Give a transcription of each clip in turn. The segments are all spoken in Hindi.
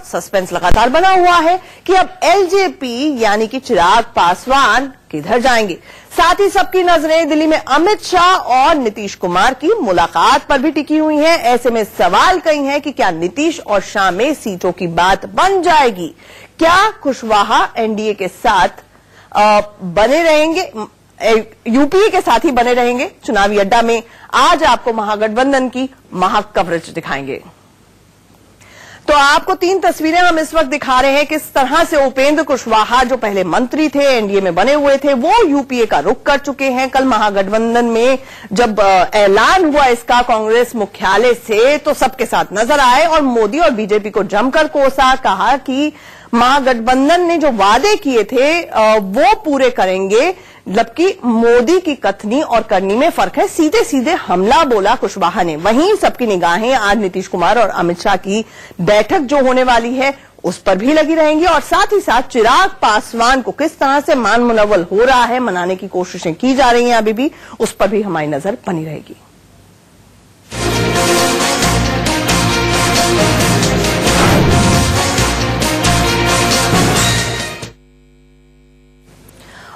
सस्पेंस लगातार बना हुआ है कि अब एलजेपी यानी कि चिराग पासवान किधर जाएंगे। साथ ही सबकी नजरें दिल्ली में अमित शाह और नीतीश कुमार की मुलाकात पर भी टिकी हुई हैं। ऐसे में सवाल कई हैं कि क्या नीतीश और शाह में सीटों की बात बन जाएगी? क्या कुशवाहा एनडीए के साथ बने रहेंगे, यूपीए के साथ ही बने रहेंगे? चुनावी अड्डा में आज आपको महागठबंधन की कवरेज दिखाएंगे। तो आपको 3 तस्वीरें हम इस वक्त दिखा रहे हैं, किस तरह से उपेंद्र कुशवाहा जो पहले मंत्री थे, एनडीए में बने हुए थे, वो यूपीए का रुख कर चुके हैं। कल महागठबंधन में जब ऐलान हुआ इसका कांग्रेस मुख्यालय से, तो सबके साथ नजर आए और मोदी और बीजेपी को जमकर कोसा, कहा कि महागठबंधन ने जो वादे किए थे वो पूरे करेंगे, जबकि मोदी की कथनी और करनी में फर्क है। सीधे सीधे हमला बोला कुशवाहा ने। वहीं सबकी निगाहें आज नीतीश कुमार और अमित शाह की बैठक जो होने वाली है उस पर भी लगी रहेंगी और साथ ही साथ चिराग पासवान को किस तरह से मान मुनव्वल हो रहा है, मनाने की कोशिशें की जा रही हैं अभी भी, उस पर भी हमारी नजर बनी रहेगी।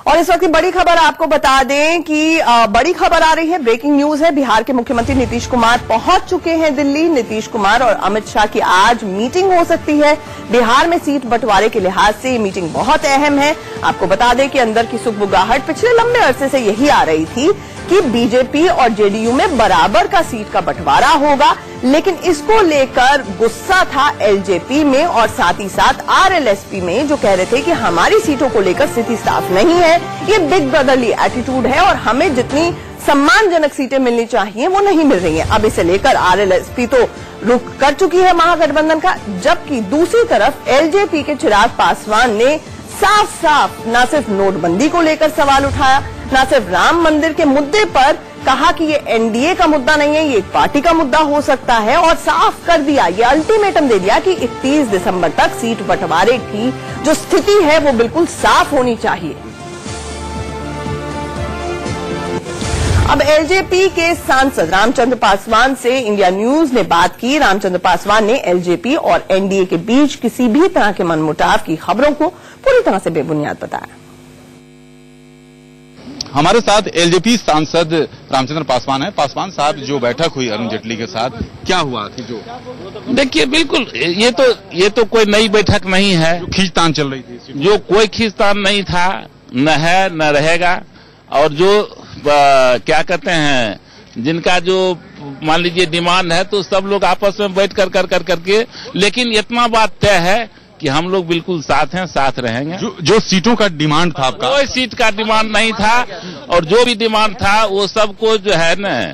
और इस वक्त की बड़ी खबर आपको बता दें कि बड़ी खबर आ रही है, ब्रेकिंग न्यूज है। बिहार के मुख्यमंत्री नीतीश कुमार पहुंच चुके हैं दिल्ली। नीतीश कुमार और अमित शाह की आज मीटिंग हो सकती है। बिहार में सीट बंटवारे के लिहाज से ये मीटिंग बहुत अहम है। आपको बता दें कि अंदर की सुगबुगाहट पिछले लंबे अरसे से यही आ रही थी कि बीजेपी और जेडीयू में बराबर का सीट का बंटवारा होगा, लेकिन इसको लेकर गुस्सा था एलजेपी में और साथ ही साथ आरएलएसपी में, जो कह रहे थे कि हमारी सीटों को लेकर स्थिति साफ नहीं है, ये बिग ब्रदरली एटीट्यूड है और हमें जितनी सम्मानजनक सीटें मिलनी चाहिए वो नहीं मिल रही हैं। अब इसे लेकर आरएलएसपी तो रुख कर चुकी है महागठबंधन का, जबकि दूसरी तरफ एलजेपी के चिराग पासवान ने साफ साफ न सिर्फ नोटबंदी को लेकर सवाल उठाया, न सिर्फ राम मंदिर के मुद्दे पर कहा कि ये एनडीए का मुद्दा नहीं है, ये एक पार्टी का मुद्दा हो सकता है, और साफ कर दिया, ये अल्टीमेटम दे दिया कि 31 दिसंबर तक सीट बंटवारे की जो स्थिति है वो बिल्कुल साफ होनी चाहिए। अब एलजेपी के सांसद रामचंद्र पासवान से इंडिया न्यूज ने बात की। रामचंद्र पासवान ने एलजेपी और एनडीए के बीच किसी भी तरह के मनमुटाव की खबरों को पूरी तरह से बेबुनियाद बताया। हमारे साथ एलजेपी सांसद रामचंद्र पासवान है। पासवान साहब, जो बैठक हुई अरुण जेटली के साथ, क्या हुआ थी? जो देखिए, बिल्कुल ये तो कोई नई बैठक नहीं है। जो खींचतान चल रही थी, जो कोई खींचतान नहीं था, न है न रहेगा। और जो क्या कहते हैं, जिनका जो मान लीजिए डिमांड है, तो सब लोग आपस में बैठ कर करके, लेकिन इतना बात तय है कि हम लोग बिल्कुल साथ हैं, साथ रहेंगे। जो सीटों का डिमांड था आपका? कोई सीट का डिमांड नहीं था, और जो भी डिमांड था वो सबको जो है ना,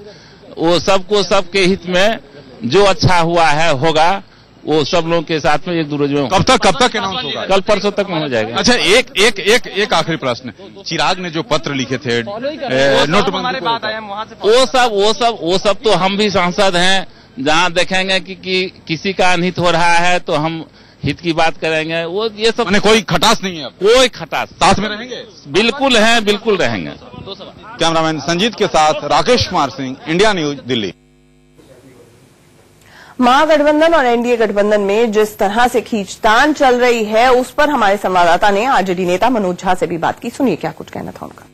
वो सबको सबके हित में जो अच्छा हुआ है होगा, वो सब लोगों के साथ में एक दूसरे में। कब तक अनाउंस होगा? कल परसों तक में हो जाएगा। अच्छा, एक आखिरी प्रश्न, चिराग ने जो पत्र लिखे थे नोटबंदी वो सब तो हम भी सांसद हैं। जहाँ देखेंगे कि किसी का अनहित हो रहा है तो हम हित की बात करेंगे। वो ये सब कोई खटास नहीं है, कोई खटास। साथ में रहेंगे? बिल्कुल है, बिल्कुल रहेंगे। कैमरामैन संजीत के साथ राकेश कुमार सिंह, इंडिया न्यूज, दिल्ली। महागठबंधन और एनडीए गठबंधन में जिस तरह से खींचतान चल रही है, उस पर हमारे संवाददाता ने आरजेडी नेता मनोज झा से भी बात की। सुनिए क्या कुछ कहना था उनका।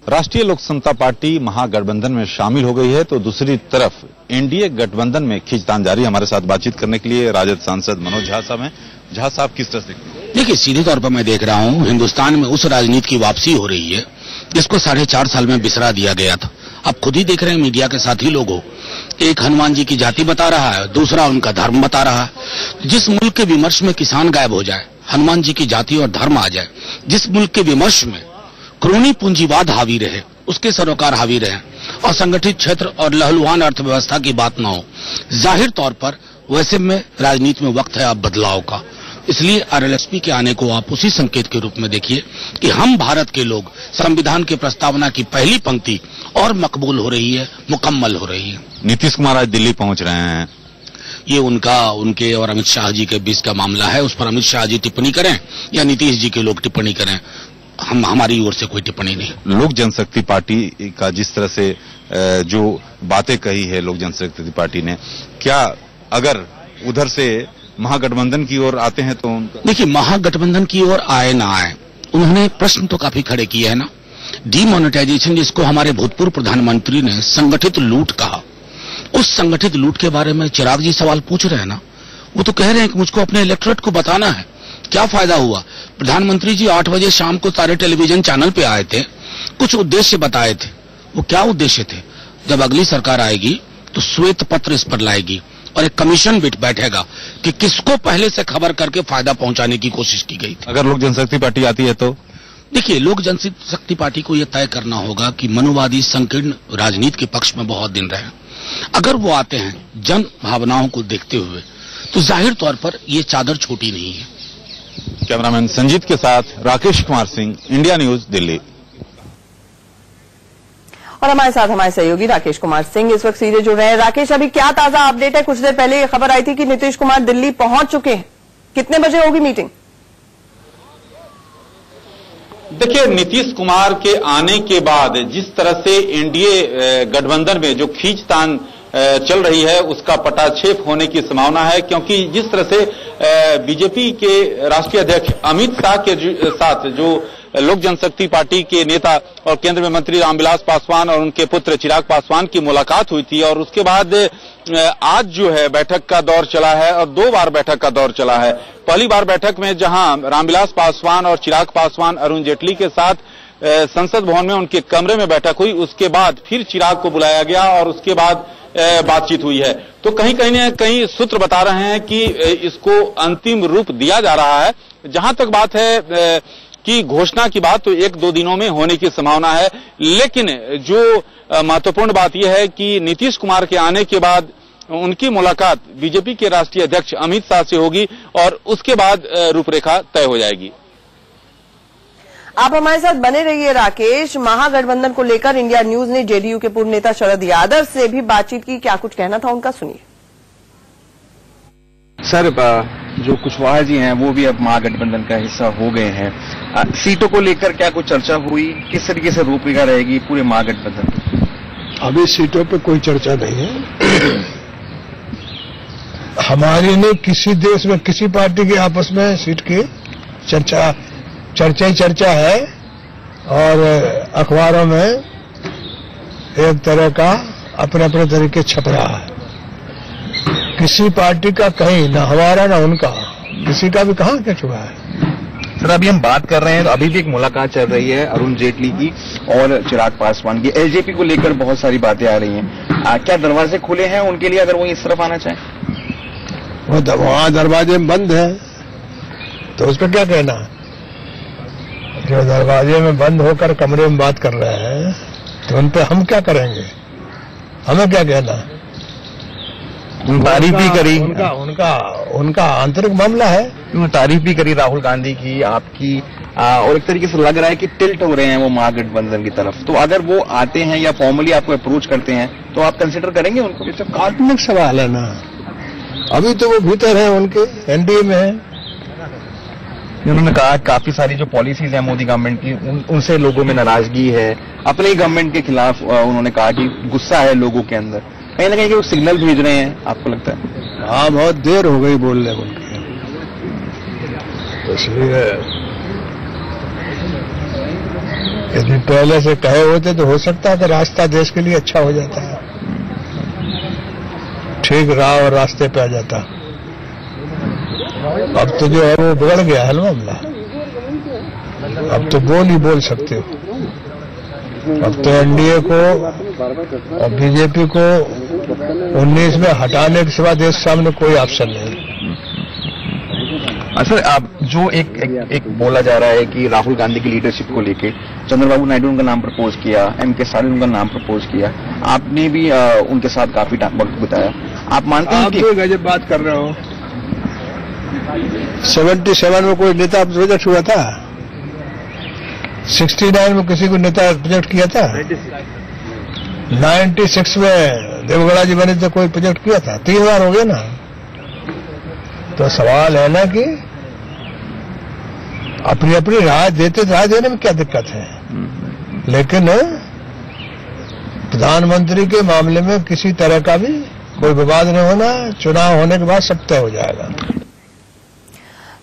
राष्ट्रीय लोक समता पार्टी महागठबंधन में शामिल हो गई है, तो दूसरी तरफ एनडीए गठबंधन में खींचतान जारी। हमारे साथ बातचीत करने के लिए राजद सांसद मनोज झा साहब हैं। झा साहब, किस तरह से देखते हैं? देखिए, सीधे तौर पर मैं देख रहा हूं, हिंदुस्तान में उस राजनीति की वापसी हो रही है जिसको 4.5 साल में बिसरा दिया गया था। आप खुद ही देख रहे हैं, मीडिया के साथी लोगों, एक हनुमान जी की जाति बता रहा है, दूसरा उनका धर्म बता रहा है। जिस मुल्क के विमर्श में किसान गायब हो जाए, हनुमान जी की जाति और धर्म आ जाए, जिस मुल्क के विमर्श में क्रोनी पूंजीवाद हावी रहे, उसके सरोकार हावी रहे, और संगठित क्षेत्र और लहलुहान अर्थव्यवस्था की बात न हो, जाहिर तौर पर वैसे में राजनीति में वक्त है अब बदलाव का। इसलिए आरएलएसपी के आने को आप उसी संकेत के रूप में देखिए कि हम भारत के लोग संविधान की प्रस्तावना की पहली पंक्ति और मकबूल हो रही है, मुकम्मल हो रही है। नीतीश कुमार आज दिल्ली पहुंच रहे हैं। ये उनके और अमित शाह जी के बीच का मामला है। उस पर अमित शाह जी टिप्पणी करें या नीतीश जी के लोग टिप्पणी करें, हमारी ओर से कोई टिप्पणी नहीं। लोक जनशक्ति पार्टी का जिस तरह से जो बातें कही है लोक जनशक्ति पार्टी ने, क्या अगर उधर से महागठबंधन की ओर आते हैं तो देखिए, महागठबंधन की ओर आए ना आए, उन्होंने प्रश्न तो काफी खड़े किए हैं ना। डीमोनेटाइजेशन, जिसको हमारे भूतपूर्व प्रधानमंत्री ने संगठित लूट कहा, उस संगठित लूट के बारे में चिराग जी सवाल पूछ रहे हैं ना। वो तो कह रहे हैं कि मुझको अपने इलेक्टोरेट को बताना है क्या फायदा हुआ। प्रधानमंत्री जी 8 बजे शाम को सारे टेलीविजन चैनल पे आए थे, कुछ उद्देश्य बताए थे। वो क्या उद्देश्य थे? जब अगली सरकार आएगी तो श्वेत पत्र इस पर लाएगी और एक कमीशन बैठेगा कि किसको पहले से खबर करके फायदा पहुंचाने की कोशिश की गई थी। अगर लोक जनशक्ति पार्टी आती है तो देखिए, लोक जनशक्ति पार्टी को यह तय करना होगा कि मनुवादी संकीर्ण राजनीति के पक्ष में बहुत दिन रहे। अगर वो आते हैं जन भावनाओं को देखते हुए, तो जाहिर तौर पर ये चादर छोटी नहीं है। कैमरामैन संजीत के साथ राकेश कुमार सिंह, इंडिया न्यूज, दिल्ली। और हमारे साथ हमारे सहयोगी राकेश कुमार सिंह इस वक्त सीधे जुड़ रहे हैं। राकेश, अभी क्या ताजा अपडेट है? कुछ देर पहले ये खबर आई थी कि नीतीश कुमार दिल्ली पहुंच चुके हैं। कितने बजे होगी मीटिंग? देखिए, नीतीश कुमार के आने के बाद जिस तरह से एनडीए गठबंधन में जो खींचतान चल रही है, उसका पटाक्षेप होने की संभावना है, क्योंकि जिस तरह से बीजेपी के राष्ट्रीय अध्यक्ष अमित शाह के साथ जो लोक जनशक्ति पार्टी के नेता और केंद्र में मंत्री रामविलास पासवान और उनके पुत्र चिराग पासवान की मुलाकात हुई थी, और उसके बाद आज जो है बैठक का दौर चला है और 2 बार बैठक का दौर चला है। पहली बार बैठक में जहां रामविलास पासवान और चिराग पासवान अरुण जेटली के साथ संसद भवन में उनके कमरे में बैठक हुई, उसके बाद फिर चिराग को बुलाया गया और उसके बाद बातचीत हुई है। तो कहीं न कहीं सूत्र बता रहे हैं कि इसको अंतिम रूप दिया जा रहा है। जहां तक बात है कि घोषणा की बात, तो 1-2 दिनों में होने की संभावना है, लेकिन जो महत्वपूर्ण बात यह है कि नीतीश कुमार के आने के बाद उनकी मुलाकात बीजेपी के राष्ट्रीय अध्यक्ष अमित शाह से होगी और उसके बाद रूपरेखा तय हो जाएगी। आप हमारे साथ बने रहिए राकेश। महागठबंधन को लेकर इंडिया न्यूज ने जेडीयू के पूर्व नेता शरद यादव से भी बातचीत की। क्या कुछ कहना था उनका, सुनिए। सर, जो कुशवाहा जी हैं वो भी अब महागठबंधन का हिस्सा हो गए हैं। सीटों को लेकर क्या कुछ चर्चा हुई? किस तरीके से रूपरेखा रहेगी पूरे महागठबंधन? अभी सीटों पे कोई चर्चा नहीं है। हमारी नहीं, किसी देश में किसी पार्टी के आपस में सीट की चर्चा ही चर्चा है, और अखबारों में एक तरह का अपने अपने तरीके छप रहा है। किसी पार्टी का कहीं, ना हमारा ना उनका, किसी का भी कहाँ क्या छुआ है। सर, अभी हम बात कर रहे हैं तो अभी भी एक मुलाकात चल रही है अरुण जेटली की और चिराग पासवान की। एलजेपी को लेकर बहुत सारी बातें आ रही हैं। क्या दरवाजे खुले हैं उनके लिए, अगर वो इस तरफ आना चाहें? वो वहां दरवाजे बंद है तो उस पर क्या कहना? जो दरवाजे में बंद होकर कमरे में बात कर रहे हैं तो उन पर हम क्या करेंगे? हमें क्या कहना? तारीफ भी करी, उनका आंतरिक मामला है। तारीफ भी करी राहुल गांधी की, आपकी, और एक तरीके से लग रहा है कि टिल्ट हो रहे हैं वो महागठबंधन की तरफ। तो अगर वो आते हैं या फॉर्मली आपको अप्रोच करते हैं तो आप कंसिडर करेंगे उनको? ये तो काल्पनिक सवाल है ना। अभी तो वो भीतर है, उनके एनडीए में है। उन्होंने कहा काफी सारी जो पॉलिसीज है मोदी गवर्नमेंट की, उनसे लोगों में नाराजगी है। अपने ही गवर्नमेंट के खिलाफ उन्होंने कहा कि गुस्सा है लोगों के अंदर। कहीं ना कहीं वो सिग्नल भेज रहे हैं, आपको लगता है? हाँ, बहुत देर हो गई बोलने में उनकी, इसलिए यदि पहले से कहे होते तो हो सकता है कि रास्ता देश के लिए अच्छा हो जाता है, ठीक राह और रास्ते पे आ जाता। अब तो जो है वो बिगड़ गया है मामला। अब तो बोल ही बोल सकते हो। अब तो एनडीए को और बीजेपी को 19 में हटाने के सिवा देश सामने कोई ऑप्शन नहीं। सर, आप जो एक बोला जा रहा है कि राहुल गांधी की लीडरशिप को लेके चंद्रबाबू नायडू उनका नाम प्रपोज किया, एम.के. स्टालिन उनका नाम प्रपोज किया, आपने भी उनके साथ काफी वक्त बिताया। आप मानते हैं कि गजब बात कर रहे हो? 77 में कोई नेता प्रोजेक्ट हुआ था? 69 में किसी को नेता प्रोजेक्ट किया था? 96 में देवगौड़ा जी बने तो कोई प्रोजेक्ट किया था? 3 बार हो गया ना। तो सवाल है ना कि अपनी अपनी राय देते, राय देने में क्या दिक्कत है? लेकिन प्रधानमंत्री के मामले में किसी तरह का भी कोई विवाद नहीं होना, चुनाव होने के बाद सब तय हो जाएगा।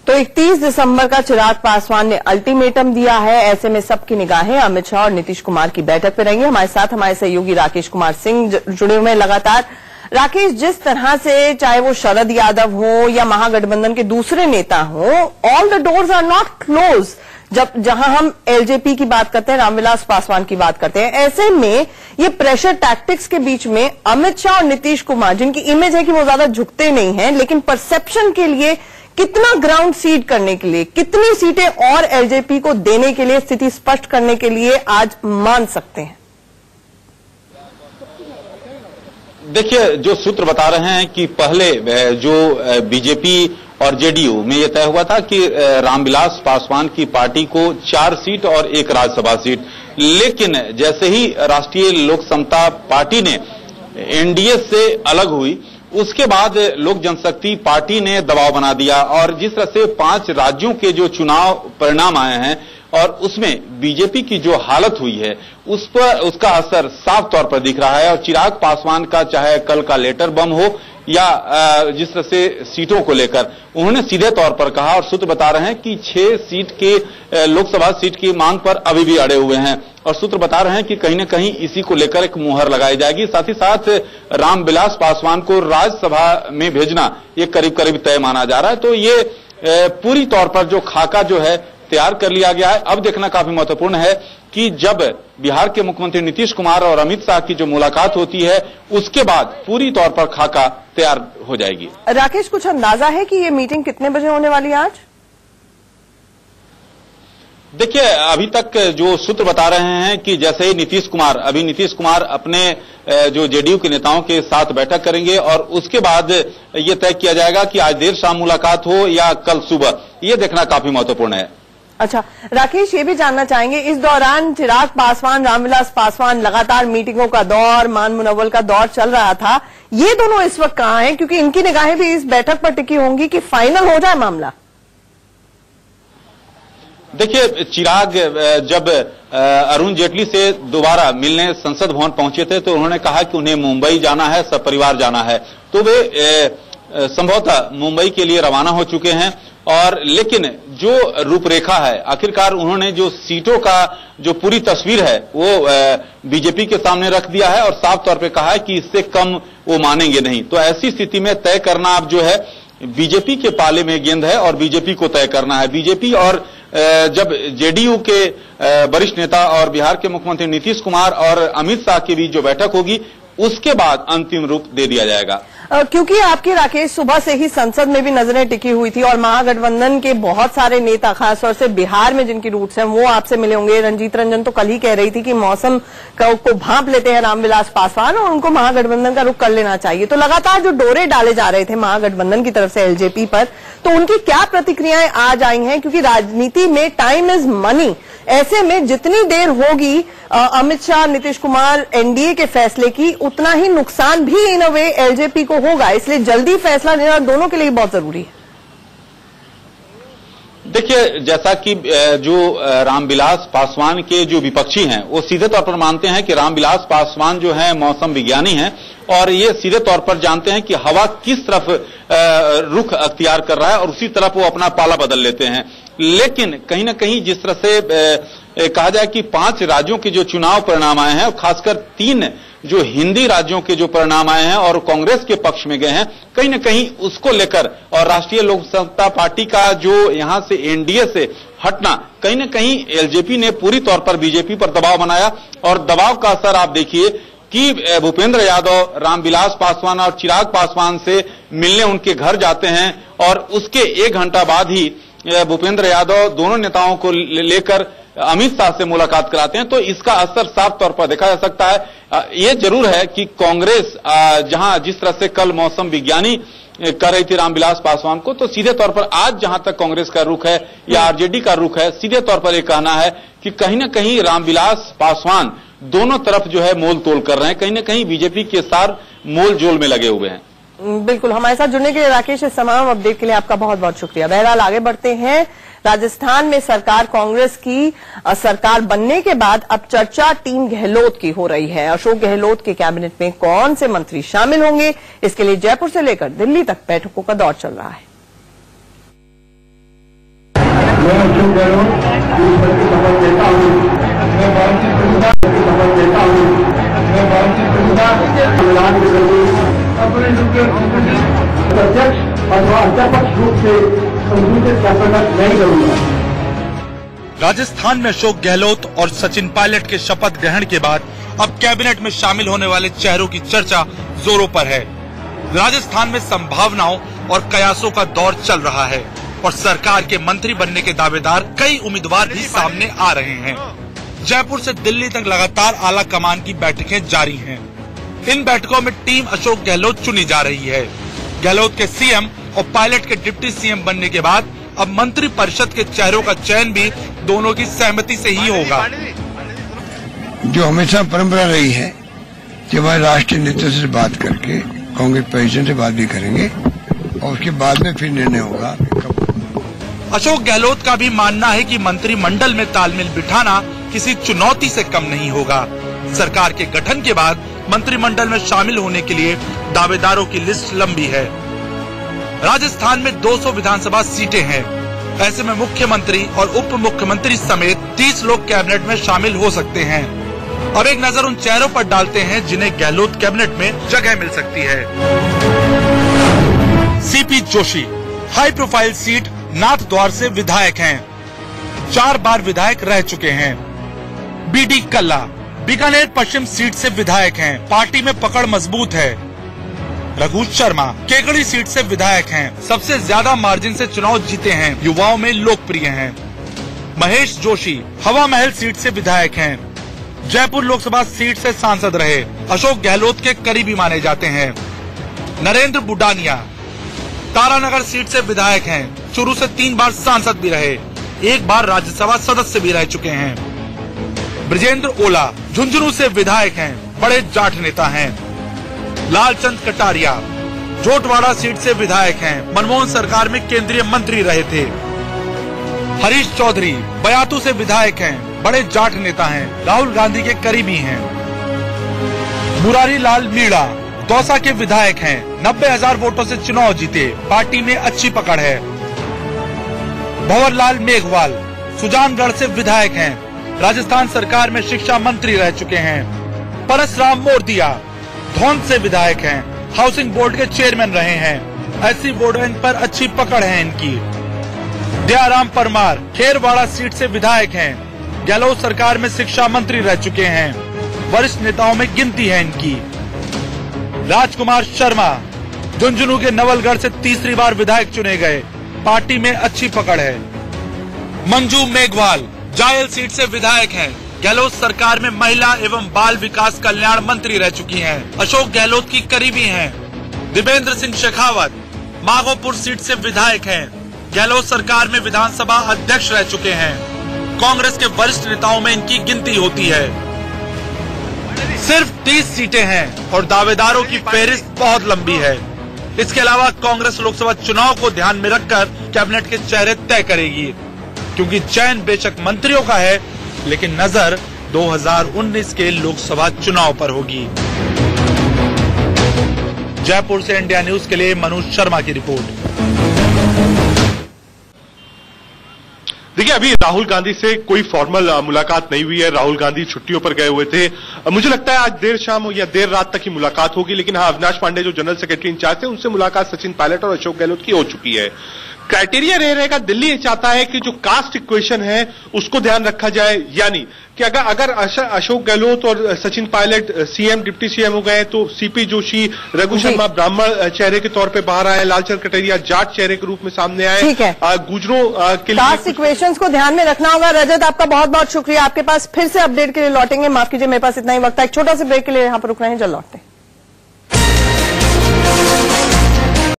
तो 31 दिसंबर का चिराग पासवान ने अल्टीमेटम दिया है। ऐसे में सबकी निगाहें अमित शाह और नीतीश कुमार की बैठक पर रहेंगी। हमारे साथ हमारे सहयोगी राकेश कुमार सिंह जुड़े हुए हैं लगातार। राकेश, जिस तरह से चाहे वो शरद यादव हो या महागठबंधन के दूसरे नेता हो, all the doors are not close. जहां हम एलजेपी की बात करते हैं, रामविलास पासवान की बात करते हैं, ऐसे में ये प्रेशर टैक्टिक्स के बीच में अमित शाह और नीतीश कुमार, जिनकी इमेज है कि वो ज्यादा झुकते नहीं हैं, लेकिन परसेप्शन के लिए कितना ग्राउंड सीड करने के लिए, कितनी सीटें और एलजेपी को देने के लिए, स्थिति स्पष्ट करने के लिए आज मान सकते हैं? देखिए, जो सूत्र बता रहे हैं कि पहले जो बीजेपी और जेडीयू में यह तय हुआ था कि रामविलास पासवान की पार्टी को 4 सीट और 1 राज्यसभा सीट, लेकिन जैसे ही राष्ट्रीय लोक समता पार्टी ने एनडीए से अलग हुई, उसके बाद लोक जनशक्ति पार्टी ने दबाव बना दिया और जिस तरह से 5 राज्यों के जो चुनाव परिणाम आए हैं और उसमें बीजेपी की जो हालत हुई है उस पर उसका असर साफ तौर पर दिख रहा है। और चिराग पासवान का चाहे कल का लेटर बम हो या जिस तरह से सीटों को लेकर उन्होंने सीधे तौर पर कहा, और सूत्र बता रहे हैं कि 6 सीट के लोकसभा सीट की मांग पर अभी भी अड़े हुए हैं और सूत्र बता रहे हैं कि कहीं न कहीं इसी को लेकर एक मुहर लगाई जाएगी। साथ ही साथ रामविलास पासवान को राज्यसभा में भेजना ये करीब करीब तय माना जा रहा है। तो ये पूरी तौर पर जो खाका जो है तैयार कर लिया गया है। अब देखना काफी महत्वपूर्ण है कि जब बिहार के मुख्यमंत्री नीतीश कुमार और अमित शाह की जो मुलाकात होती है उसके बाद पूरी तौर पर खाका तैयार हो जाएगी। राकेश, कुछ अंदाजा है कि ये मीटिंग कितने बजे होने वाली है आज? देखिए, अभी तक जो सूत्र बता रहे हैं कि जैसे ही नीतीश कुमार अपने जो जेडीयू के नेताओं के साथ बैठक करेंगे और उसके बाद ये तय किया जाएगा कि आज देर शाम मुलाकात हो या कल सुबह, ये देखना काफी महत्वपूर्ण है। अच्छा राकेश, ये भी जानना चाहेंगे, इस दौरान चिराग पासवान, रामविलास पासवान, लगातार मीटिंगों का दौर, मान मुनव्वल का दौर चल रहा था, ये दोनों इस वक्त कहां हैं? क्योंकि इनकी निगाहें भी इस बैठक पर टिकी होंगी कि फाइनल हो जाए मामला। देखिए, चिराग जब अरुण जेटली से दोबारा मिलने संसद भवन पहुंचे थे तो उन्होंने कहा कि उन्हें मुंबई जाना है, सपरिवार जाना है, तो वे संभवतः मुंबई के लिए रवाना हो चुके हैं। और लेकिन जो रूपरेखा है, आखिरकार उन्होंने जो सीटों का जो पूरी तस्वीर है वो बीजेपी के सामने रख दिया है और साफ तौर पे कहा है कि इससे कम वो मानेंगे नहीं। तो ऐसी स्थिति में तय करना अब जो है बीजेपी के पाले में गेंद है और बीजेपी को तय करना है। बीजेपी और जब जेडीयू के वरिष्ठ नेता और बिहार के मुख्यमंत्री नीतीश कुमार और अमित शाह के बीच जो बैठक होगी उसके बाद अंतिम रूप दे दिया जाएगा। क्योंकि आपकी राकेश सुबह से ही संसद में भी नजरें टिकी हुई थी और महागठबंधन के बहुत सारे नेता, खासतौर से बिहार में जिनकी रूट्स हैं, वो आपसे मिले होंगे। रंजीत रंजन तो कल ही कह रही थी कि मौसम को भांप लेते हैं रामविलास पासवान और उनको महागठबंधन का रुख कर लेना चाहिए। तो लगातार जो डोरे डाले जा रहे थे महागठबंधन की तरफ से एलजेपी पर, तो उनकी क्या प्रतिक्रियाएं आज आई हैं? क्योंकि राजनीति में टाइम इज मनी, ऐसे में जितनी देर होगी अमित शाह, नीतीश कुमार, एनडीए के फैसले की, उतना ही नुकसान भी इन अ वे एलजेपी को होगा। इसलिए जल्दी फैसला लेना दोनों के लिए बहुत जरूरी है। देखिए, जैसा कि जो रामविलास पासवान के जो विपक्षी हैं वो सीधे तौर पर मानते हैं कि रामविलास पासवान जो है मौसम विज्ञानी हैं और ये सीधे तौर पर जानते हैं कि हवा किस तरफ रुख अख्तियार कर रहा है और उसी तरफ वो अपना पाला बदल लेते हैं। लेकिन कहीं ना कहीं जिस तरह से कहा जाए कि 5 राज्यों के जो चुनाव परिणाम आए हैं और खासकर 3 जो हिंदी राज्यों के जो परिणाम आए हैं और कांग्रेस के पक्ष में गए हैं, कहीं न कहीं उसको लेकर और राष्ट्रीय लोक समता पार्टी का जो यहां से एनडीए से हटना, कहीं न कहीं एलजेपी ने पूरी तौर पर बीजेपी पर दबाव बनाया और दबाव का असर आप देखिए कि भूपेंद्र यादव रामविलास पासवान और चिराग पासवान से मिलने उनके घर जाते हैं और उसके 1 घंटा बाद ही भूपेंद्र यादव दोनों नेताओं को लेकर अमित शाह से मुलाकात कराते हैं। तो इसका असर साफ तौर पर देखा जा सकता है। ये जरूर है कि कांग्रेस जहां जिस तरह से कल मौसम विज्ञानी कर रही थी रामविलास पासवान को, तो सीधे तौर पर आज जहां तक कांग्रेस का रुख है या आरजेडी का रुख है, सीधे तौर पर यह कहना है कि कहीं न कहीं रामविलास पासवान दोनों तरफ जो है मोल तोल कर रहे हैं, कहीं न कहीं बीजेपी के साथ मोल जोल में लगे हुए हैं। बिल्कुल, हमारे साथ जुड़ने के लिए राकेश, इस तमाम अपडेट के लिए आपका बहुत बहुत शुक्रिया। बहरहाल आगे बढ़ते हैं। राजस्थान में सरकार कांग्रेस की सरकार बनने के बाद अब चर्चा टीम गहलोत की हो रही है। अशोक गहलोत के कैबिनेट में कौन से मंत्री शामिल होंगे, इसके लिए जयपुर से लेकर दिल्ली तक बैठकों का दौर चल रहा है। मैं अशोक गहलोत की शपथ लेता हूँ। मैं बातचीत करूंगा, शपथ लेता हूँ। मैं बातचीत करूंगा, ऐलान करूंगा अपने अध्यक्ष अथवा अध्यापक रूप से संशोधित शपथ नहीं करूंगा। राजस्थान में अशोक गहलोत और सचिन पायलट के शपथ ग्रहण के बाद अब कैबिनेट में शामिल होने वाले चेहरों की चर्चा जोरों पर है। राजस्थान में संभावनाओं और कयासों का दौर चल रहा है और सरकार के मंत्री बनने के दावेदार कई उम्मीदवार भी सामने आ रहे हैं। जयपुर से दिल्ली तक लगातार आला कमान की बैठकें जारी हैं। इन बैठकों में टीम अशोक गहलोत चुनी जा रही है। गहलोत के सीएम और पायलट के डिप्टी सीएम बनने के बाद अब मंत्री परिषद के चेहरों का चयन भी दोनों की सहमति से ही होगा। जो हमेशा परंपरा रही है कि हमारे राष्ट्रीय नेतृत्व से बात करके कांग्रेस प्रेसिडेंट से बात भी करेंगे और उसके बाद में फिर निर्णय होगा। अशोक गहलोत का भी मानना है कि मंत्रिमंडल में तालमेल बिठाना किसी चुनौती से कम नहीं होगा। सरकार के गठन के बाद मंत्रिमंडल में शामिल होने के लिए दावेदारों की लिस्ट लंबी है। राजस्थान में 200 विधानसभा सीटें हैं। ऐसे में मुख्यमंत्री और उप मुख्यमंत्री समेत 30 लोग कैबिनेट में शामिल हो सकते हैं। अब एक नजर उन चेहरों पर डालते हैं जिन्हें गहलोत कैबिनेट में जगह मिल सकती है। CP Joshi high profile seat Nathdwara से विधायक हैं, 4 बार विधायक रह चुके हैं। बीडी कल्ला बीकानेर पश्चिम सीट से विधायक हैं, पार्टी में पकड़ मजबूत है। रघु शर्मा केकड़ी सीट से विधायक हैं, सबसे ज्यादा मार्जिन से चुनाव जीते हैं, युवाओं में लोकप्रिय हैं। महेश जोशी हवा महल सीट से विधायक हैं, जयपुर लोकसभा सीट से सांसद रहे, अशोक गहलोत के करीबी माने जाते हैं। नरेंद्र बुडानिया तारानगर सीट से विधायक हैं, शुरू से 3 बार सांसद भी रहे, 1 बार राज्यसभा सदस्य भी रह चुके हैं। ब्रजेंद्र ओला झुंझुनू से विधायक हैं, बड़े जाट नेता हैं। लालचंद कटारिया जोटवाड़ा सीट से विधायक हैं, मनमोहन सरकार में केंद्रीय मंत्री रहे थे। हरीश चौधरी बयातू से विधायक हैं, बड़े जाट नेता हैं, राहुल गांधी के करीबी हैं। मुरारी लाल मीणा दौसा के विधायक हैं, 90,000 वोटों से चुनाव जीते, पार्टी में अच्छी पकड़ है। भंवरलाल मेघवाल सुजानगढ़ से विधायक हैं, राजस्थान सरकार में शिक्षा मंत्री रह चुके हैं। परसराम मोरदिया धौंध से विधायक हैं, हाउसिंग बोर्ड के चेयरमैन रहे हैं, ऐसी बोर्ड इन पर अच्छी पकड़ है इनकी। दयाराम परमार खेरवाड़ा सीट से विधायक हैं, गहलोत सरकार में शिक्षा मंत्री रह चुके हैं, वरिष्ठ नेताओं में गिनती है इनकी। राजकुमार शर्मा झुंझुनू के नवलगढ़ से 3री बार विधायक चुने गए, पार्टी में अच्छी पकड़ है। मंजू मेघवाल जायल सीट से विधायक हैं, गहलोत सरकार में महिला एवं बाल विकास कल्याण मंत्री रह चुकी हैं, अशोक गहलोत की करीबी हैं। दिवेंद्र सिंह शेखावत माघोपुर सीट से विधायक हैं, गहलोत सरकार में विधानसभा अध्यक्ष रह चुके हैं, कांग्रेस के वरिष्ठ नेताओं में इनकी गिनती होती है। सिर्फ 30 सीटें हैं और दावेदारों की फहरिस्त बहुत लंबी है। इसके अलावा कांग्रेस लोकसभा चुनाव को ध्यान में रखकर कैबिनेट के चेहरे तय करेगी, क्योंकि चयन बेशक मंत्रियों का है, लेकिन नजर 2019 के लोकसभा चुनाव पर होगी। जयपुर से इंडिया न्यूज के लिए मनोज शर्मा की रिपोर्ट। देखिए, अभी राहुल गांधी से कोई फॉर्मल मुलाकात नहीं हुई है। राहुल गांधी छुट्टियों पर गए हुए थे। मुझे लगता है आज देर शाम या देर रात तक ही मुलाकात होगी, लेकिन हाँ, अविनाश पांडे जो जनरल सेक्रेटरी इंचार्ज थे, उनसे मुलाकात सचिन पायलट और अशोक गहलोत की हो चुकी है। क्राइटेरिया रहेगा, दिल्ली ये चाहता है कि जो कास्ट इक्वेशन है उसको ध्यान रखा जाए, यानी कि अगर अशोक गहलोत और Sachin Pilot CM deputy CM हो गए तो सीपी जोशी रघु शर्मा ब्राह्मण चेहरे के तौर पे बाहर आए, लालचंद कटारिया जाट चेहरे के रूप में सामने आए। ठीक है, गुजरों के लिए कास्ट इक्वेशंस को ध्यान में रखना होगा। रजत, आपका बहुत बहुत शुक्रिया। आपके पास फिर से अपडेट के लिए लौटेंगे, माफ कीजिए मेरे पास इतना ही वक्त है। एक छोटा सा ब्रेक के लिए यहाँ पर रुक रहे हैं, जल्द लौटते हैं।